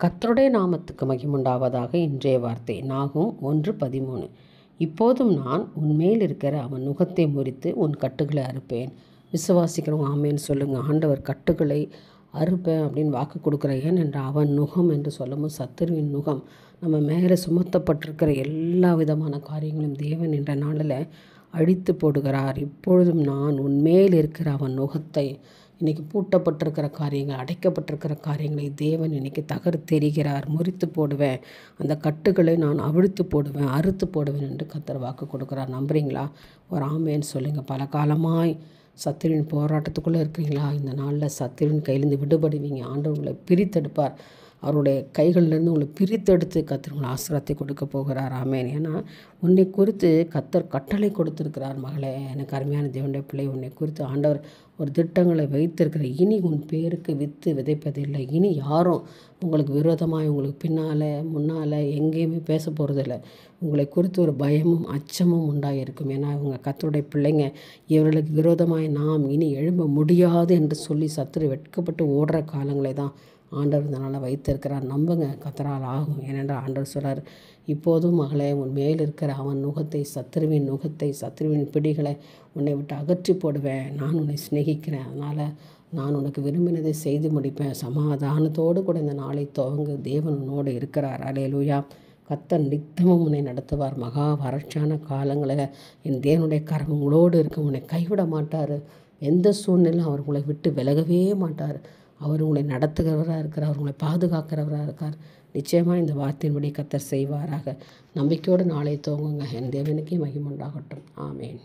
கர்த்தருடைய நாமத்துக்கு மகிமுண்டாவதாக. இன்றைய வார்த்தை நாகும் 1:13. இப்போதும் நான் உன்மேல் இருக்கிற அவன் நுகத்தை முறித்து உன் கட்டுகளை அறுப்பேன். விசுவாசிக்கிறவங்க ஆமேன்னு சொல்லுங்கள். ஆண்டவர் கட்டுகளை அறுப்பேன் அப்படின்னு வாக்கு கொடுக்குறேன். ஏனென்ற அவன் நுகம் என்று சொல்லும்போது சத்துருவின் நுகம் நம்ம மேலே சுமத்தப்பட்டிருக்கிற எல்லா விதமான காரியங்களும் தேவன் என்ற நாளில் அழித்து போடுகிறார். இப்பொழுதும் நான் உன்மேல் இருக்கிற அவன் நுகத்தை, இன்றைக்கி பூட்டப்பட்டிருக்கிற காரியங்கள், அடைக்கப்பட்டிருக்கிற காரியங்களை தேவன் இன்றைக்கி தகர்த்தெறிகிறார். முறித்து போடுவேன், அந்த கட்டுகளை நான் அவிழ்த்து போடுவேன், அறுத்து போடுவேன் என்று கர்த்தர் வாக்கு கொடுக்குறார். நம்புறீங்களா? ஒரு ஆமேன்னு சொல்லுங்கள். பல காலமாய் சத்துருவின் போராட்டத்துக்குள்ளே இருக்கிறீங்களா? இந்த நாளில் சத்துருவின் கையிலேருந்து விடுபடுவீங்க. ஆண்டவர் உங்களை பிரித்தெடுப்பார். அவருடைய கைகளிலிருந்து உங்களை பிரித்தெடுத்து கர்த்தர் உங்களை ஆசீர்வாதத்தை கொடுக்க போகிறார். ஆமேன். ஏன்னா உன்னை குறித்து கர்த்தர் கட்டளை கொடுத்திருக்கிறார். மகளே, எனக்கு அருமையான தேவனுடைய பிள்ளை, உன்னை குறித்து ஆண்டவர் ஒரு திட்டங்களை வைத்திருக்கிற. இனி உன் பேருக்கு வித்து விதைப்பதில்லை. இனி யாரும் உங்களுக்கு விரோதமாக, உங்களுக்கு பின்னால் முன்னால் எங்கேயுமே பேச போகிறதில்ல. உங்களை குறித்து ஒரு பயமும் அச்சமும் உண்டாகிருக்கும். ஏன்னா இவங்க கர்த்தருடைய பிள்ளைங்க, இவர்களுக்கு விரோதமாய் நாம் இனி எழும்ப முடியாது என்று சொல்லி சத்துரு வெட்கப்பட்டு ஓடுற காலங்களை தான் ஆண்டவர் இதனால் வைத்திருக்கிறார். நம்புங்க, கர்த்தரால் ஆகும். ஏனென்றால் ஆண்டவர் சொல்கிறார், இப்போதும் மகளே, உன் மேல் இருக்கிற அவன் நுகத்தை, சத்துருவின் நுகத்தை, சத்துருவின் பிடிகளை உன்னை விட்டு அகற்றி போடுவேன். நான் உன்னை சிநேகிக்கிறேன். அதனால் நான் உனக்கு விரும்பினதை செய்து முடிப்பேன். சமாதானத்தோடு கூட இந்த நாளை துவங்கு. தேவன் உன்னோடு இருக்கிறார். அல்லேலூயா. கர்த்தர் நித்தமும் உன்னை நடத்துவார். மகா வறட்சியான காலங்களில் என் தேவனுடைய கரம் உங்களோடு இருக்கும். உன்னை கைவிட மாட்டார். எந்த சூழ்நிலையும் அவர் உங்களை விட்டு விலகவே மாட்டார். அவர் உங்களை நடத்துகிறவராக இருக்கிறார். அவர் உங்களை பாதுகாக்கிறவராக இருக்கார். நிச்சயமாக இந்த வார்த்தையின்படி கர்த்தர் செய்வாராக. நம்பிக்கையோடு நாளை துவங்குங்க. என் தேவனுக்கே மகிமை உண்டாகட்டும். ஆமேன்.